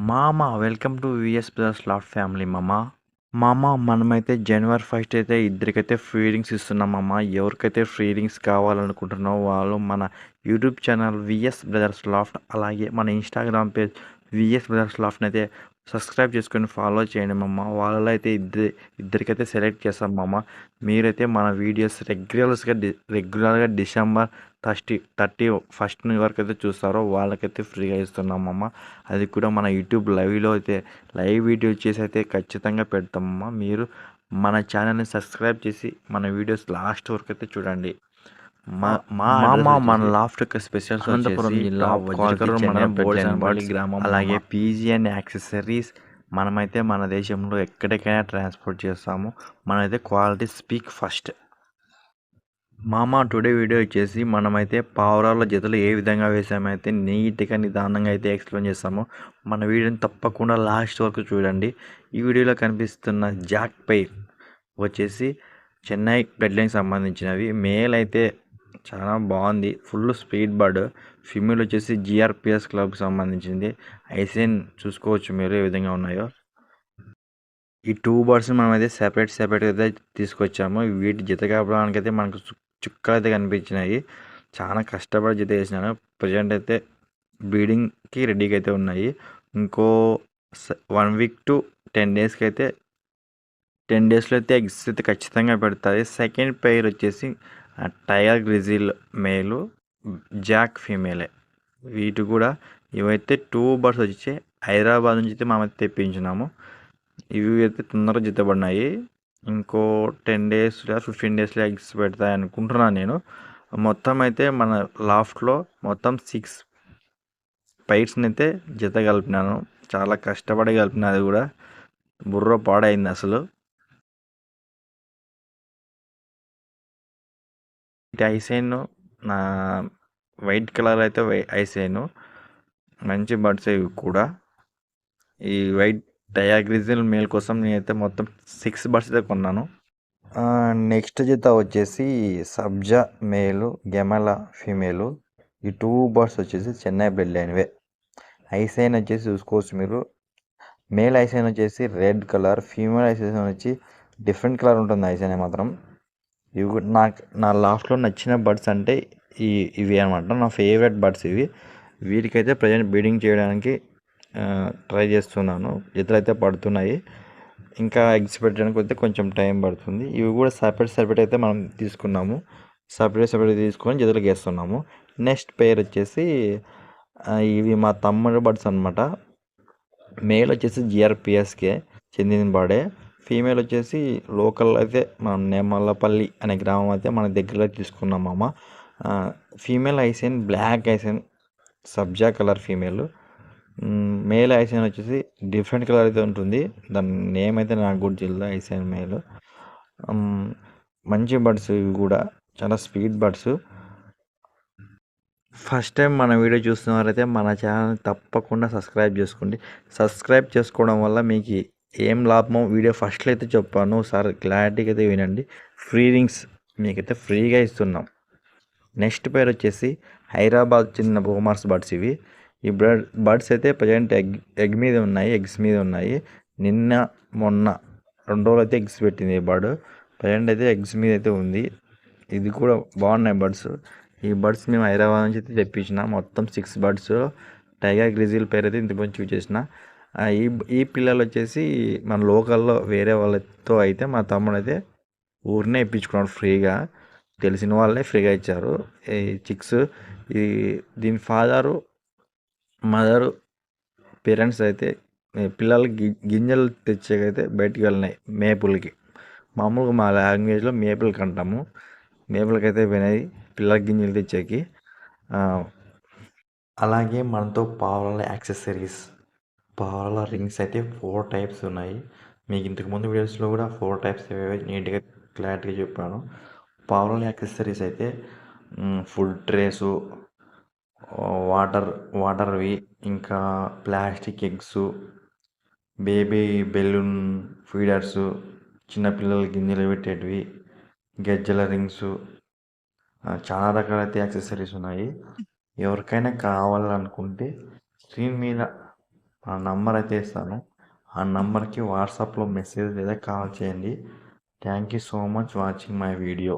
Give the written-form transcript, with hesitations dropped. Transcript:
మామ welcome to VS brothers loft family మామ. మనమైతే జనవరి 1 అయితే ఇద్దరికైతే ఫ్రీ రింగ్స్ ఇస్తున్నాం మామ. ఎవరికైతే ఫ్రీ రింగ్స్ కావాలనుకుంటున్నారో వాళ్ళు మన YouTube channel VS brothers loft, అలాగే మన ఇన్స్టాగ్రామ్ పేజ్ విఎస్ బ్రదర్స్ లాఫ్ట్ని అయితే సబ్స్క్రైబ్ చేసుకొని ఫాలో చేయండి మామ. వాళ్ళలో అయితే ఇద్దరికైతే సెలెక్ట్ చేస్తాం మామ. మీరైతే మన వీడియోస్ రెగ్యులర్గా డిసెంబర్ 31 వరకు అయితే చూస్తారో వాళ్ళకైతే ఫ్రీగా ఇస్తున్నాం మామ. అది కూడా మన యూట్యూబ్ లైవ్లో అయితే లైవ్ వీడియో చేసి అయితే ఖచ్చితంగా పెడతామమ్మా. మీరు మన ఛానల్ని సబ్స్క్రైబ్ చేసి మన వీడియోస్ లాస్ట్ వరకు అయితే చూడండి. మన లాఫ్ట్ యొక్క స్పెషల్స్ అనంతపురం జిల్లా వజ్రకరం మండలం బోడిసనపల్లి గ్రామం, అలాగే పీజీ అండ్ యాక్సెసరీస్ మనమైతే మన దేశంలో ఎక్కడికైనా ట్రాన్స్పోర్ట్ చేస్తాము. మనమైతే quality speak first. Today video వచ్చేసి మనమైతే పావురాల జతలు ఏ విధంగా వేసామైతే నీట్గా నిదానంగా అయితే ఎక్స్ప్లెయిన్ చేస్తాము. మన వీడియోని తప్పకుండా లాస్ట్ వరకు చూడండి. ఈ వీడియోలో కనిపిస్తున్న జాక్ పైర్ వచ్చేసి చెన్నై బ్లడ్ లైన్ సంబంధించినవి. మేల్ అయితే చాలా బాగుంది, ఫుల్ స్పీడ్ బర్డ్. ఫిమేల్ వచ్చేసి జిఆర్పిఎస్ క్లబ్కి సంబంధించింది. ఐసెన్ చూసుకోవచ్చు మీరు ఏ విధంగా ఉన్నాయో. ఈ 2 బర్డ్స్ని మనమైతే సెపరేట్గా అయితే తీసుకొచ్చాము. వీటి జత కావడానికి అయితే మనకు చుక్కలు అయితే కనిపించినాయి. చాలా కష్టపడి జత వేసినాను. ప్రజెంట్ అయితే బ్రీడింగ్కి రెడీగా అయితే ఉన్నాయి. ఇంకో 1 వీక్ టు 10 డేస్కి అయితే 10 డేస్లో అయితే ఎగ్స్ అయితే ఖచ్చితంగా పెడతాయి. సెకండ్ పెయిర్ వచ్చేసి టైగర్ గ్రిజిల్ మేలు, జాక్ ఫీమేలే. వీటి కూడా ఇవైతే 2 బర్డ్స్ వచ్చి హైదరాబాద్ నుంచి అయితే మనమైతే తెప్పించినాము. ఇవి అయితే తొందరగా జిత్తబడినాయి. ఇంకో 10 డేస్ 15 డేస్లో ఎగ్స్ పెడతాయి అనుకుంటున్నాను నేను. మొత్తం అయితే మన లాఫ్ట్లో మొత్తం 6 పైట్స్ని అయితే జత కలిపినాను. చాలా కష్టపడి కలిపిన, అది కూడా బుర్ర పాడైంది అసలు. ఐసైన్ నా వైట్ కలర్ అయితే ఐసైన్ మంచి బర్డ్స్ ఇవి కూడా. ఈ వైట్ డయాగ్రిజిల్ మేల్ కోసం నేనైతే మొత్తం 6 బర్డ్స్ అయితే కొన్నాను. నెక్స్ట్ జత వచ్చేసి సబ్జా మేలు, గెమల ఫీమేలు. ఈ 2 బర్డ్స్ వచ్చేసి చెన్నై బ్లడ్ లైన్వే. ఐసైన్ వచ్చేసి చూసుకోవచ్చు మీరు. మేల్ ఐసైన్ వచ్చేసి రెడ్ కలర్, ఫీమేల్ ఐసైన్ వచ్చి డిఫరెంట్ కలర్ ఉంటుంది ఐసైన్ మాత్రం. ఇవి నా లాస్ట్లో నచ్చిన బర్డ్స్ అంటే ఇవి అనమాట, నా ఫేవరెట్ బర్డ్స్ ఇవి. వీటికైతే ప్రజెంట్ బ్రీడింగ్ చేయడానికి ట్రై చేస్తున్నాను. జతలు అయితే పడుతున్నాయి. ఇంకా ఎగ్స్ పెట్టడానికి అయితే కొంచెం టైం పడుతుంది. ఇవి కూడా సపరేట్ అయితే మనం తీసుకున్నాము. సపరేట్ తీసుకొని జతలకు వేస్తున్నాము. నెక్స్ట్ పేర్ వచ్చేసి ఇవి మా తమ్ముడు బర్డ్స్ అనమాట. మేల్ వచ్చేసి జిఆర్పిఎస్కే చెందిన బర్డే. ఫీమేల్ వచ్చేసి లోకల్ అయితే మనం నేమల్లపల్లి అనే గ్రామం అయితే మన దగ్గరలో తీసుకున్నాం మామ. ఫీమేల్ ఐసైన్ బ్లాక్ ఐసైన్ సబ్జా కలర్ ఫీమేల్. మేల్ ఐసైన్ వచ్చేసి డిఫరెంట్ కలర్ అయితే ఉంటుంది. దాని నేమ్ అయితే నాకు కూడా తెలియదు. ఐసైన్ మేల్ మంచి బర్డ్స్ ఇవి కూడా, చాలా స్పీడ్ బర్డ్స్. ఫస్ట్ టైం మన వీడియో చూస్తున్నవారైతే మన ఛానల్ని తప్పకుండా సబ్స్క్రైబ్ చేసుకోండి. సబ్స్క్రైబ్ చేసుకోవడం వల్ల మీకు ఏం లాభమో వీడియో ఫస్ట్లో అయితే చెప్పాను, సార్ క్లారిటీగా అయితే వినండి. ఫ్రీ రింగ్స్ మీకైతే ఫ్రీగా ఇస్తున్నాం. నెక్స్ట్ పేరు వచ్చేసి హైదరాబాద్ చెందిన బోమార్స్ బర్డ్స్ ఇవి. ఈ బర్డ్స్ అయితే ప్రజెంట్ ఎగ్స్ మీద ఉన్నాయి. నిన్న మొన్న 2 రోజులు అయితే ఎగ్స్ పెట్టింది ఈ బర్డ్. ప్రజెంట్ అయితే ఎగ్స్ మీద అయితే ఉంది. ఇది కూడా బాగున్నాయి బర్డ్స్. ఈ బర్డ్స్ మేము హైదరాబాద్ నుంచి అయితే తెప్పించిన మొత్తం 6 బర్డ్స్. టైగర్ గ్రిజిల్ పేరు అయితే ఇంతకుముందు చూస్ చేసిన. ఈ పిల్లలు వచ్చేసి మన లోకల్లో వేరే వాళ్ళతో అయితే మా తమ్ముడు అయితే ఊరినే ఇప్పించుకున్నాడు ఫ్రీగా. తెలిసిన వాళ్ళే ఫ్రీగా ఇచ్చారు ఈ చిక్స్. దీని ఫాదరు మదరు పేరెంట్స్ అయితే పిల్లలకి గింజలు తెచ్చేకైతే బయటికి వెళ్ళినాయి మేపులకి. మామూలుగా మా లాంగ్వేజ్లో మేపులకి అంటాము. మేపులకైతే పోయినాయి పిల్లలకి గింజలు తెచ్చేకి. అలాగే మనతో పావురాల యాక్సెసరీస్, పావురాల రింగ్స్ అయితే 4 టైప్స్ ఉన్నాయి. మీకు ఇంతకుముందు వీడియోస్లో కూడా 4 టైప్స్ నీట్గా క్లారిటీగా చెప్పాను. పావురాల యాక్సెసరీస్ అయితే ఫుడ్ ట్రేసు, వాటర్వి, ఇంకా ప్లాస్టిక్ ఎగ్స్, బేబీ బెలూన్ ఫీడర్సు, చిన్నపిల్లల గింజలు పెట్టేటివి, గజ్జల రింగ్స్, చాలా రకాలైతే యాక్సెసరీస్ ఉన్నాయి. ఎవరికైనా కావాలనుకుంటే స్క్రీన్ మీద ఆ నంబర్ అయితే ఇస్తాను. ఆ నంబర్కి వాట్సాప్లో మెసేజ్ లేదా కాల్ చేయండి. Thank you so much watching my video.